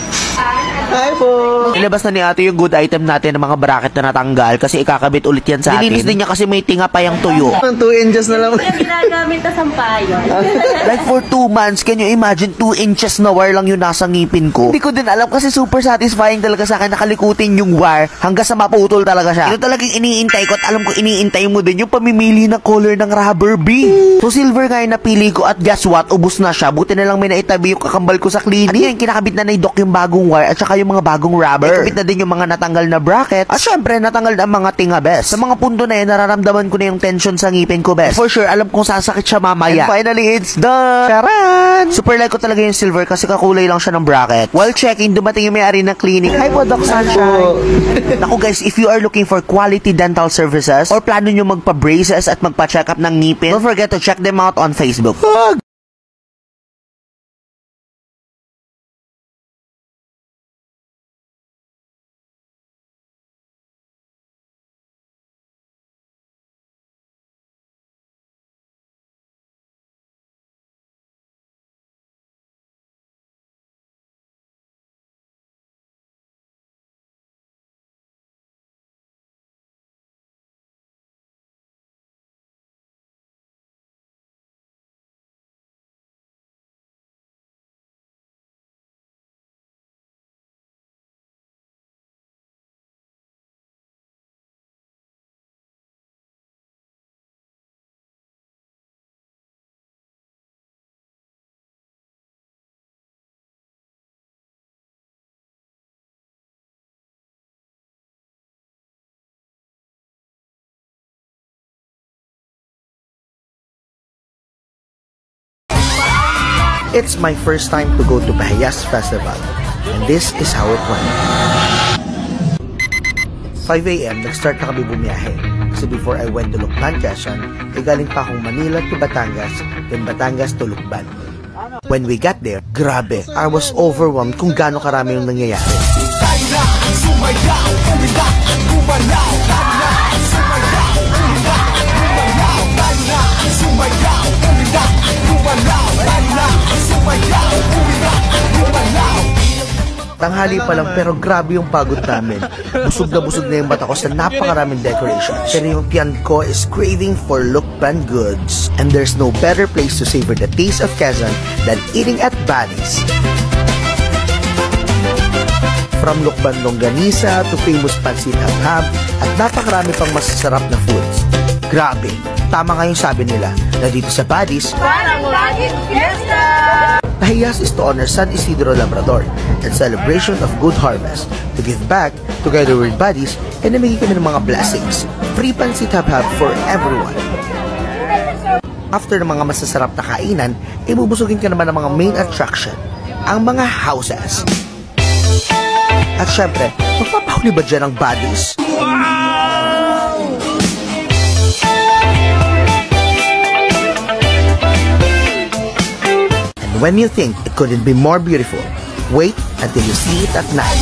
Speaker 1: Hi po! Ilabas na ni ate yung good item natin ng mga bracket na natanggal kasi ikakabit ulit yan sa atin. Nilinis din niya kasi may tinga pa yung tuyo. 2 inches na lang.
Speaker 15: Yung ginagamit na sampayon.
Speaker 1: Like for 2 months, can you imagine 2 inches na wire lang yung nasa ngipin ko? Hindi ko din alam kasi super satisfying talaga sa akin nakalikutin yung wire hanggang sa maputol talaga siya. Ito talagang iniintay ko at alam ko iniintay mo din yung pamimili ng color ng rubber B. So silver nga yung napili ko at guess what? Ubus na siya. Buti na lang may naitabi yung kakambal ko sa clinic. At yan, kinakabit na ni Doc yung bagong wire at saka yung mga bagong rubber. Ikabit na din yung mga natanggal na bracket. At syempre, natanggal na ang mga tinga, best. Sa mga punto na yan, nararamdaman ko na yung tension sa ngipin ko, best. For sure, alam kong sasakit siya mamaya. And finally, it's done! Charan! Super like ko talaga yung silver kasi kakulay lang siya ng bracket. While checking, dumating yung may-ari ng clinic. Hi po, Doc Sunshine! Naku guys, if you are looking for quality dental services or plano nyo magpa-braces at magpa-check up ng ngipin, don't forget to check them out on Facebook. It's my first time to go to Bahayas Festival, and this is how it went. 5 AM, nag-start na kami bumiyahe. Kasi before I went to Lukban, Quezon, galing pa akong Manila to Batangas, then Batangas to Lukban. When we got there, grabe, I was overwhelmed kung gaano karami yung nangyayari. Tanghali pa lang pero grabe yung pagod namin. Busog na yung mata ko sa napakaraming decorations. Pero yung tiyan ko is craving for Lukban goods. And there's no better place to savor the taste of Quezon than eating at Buddy's. From Lukban Longganisa to famous Pansit Habhab at napakarami pang masasarap na foods. Grabe, tama nga yung sabi nila na dito sa Buddy's,
Speaker 15: Parang laging fiesta!
Speaker 1: Bahayas is to honor San Isidro Labrador and celebration of good harvest. To give back, together with Buddies, and namigay kami ng mga blessings. Free Pansit Habhab for everyone. After ng mga masasarap na kainan, ibubusugin ka naman ng mga main attraction, ang mga houses. At syempre, magpapahuli ba dyan ang Buddies? When you think it couldn't be more beautiful, wait until you see it at night.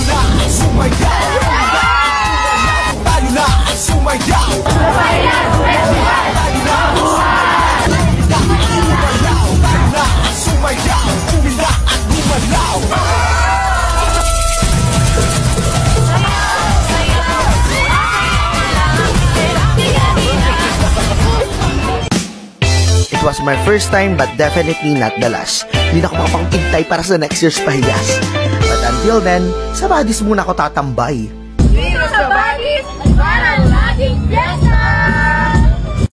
Speaker 2: It was my first time but definitely not the last. Hindi na ako makapagpintay para sa next year's pahiyas. But until then, sa Buddies muna ako tatambay.
Speaker 6: Dito sa Buddies, para laging fiesta!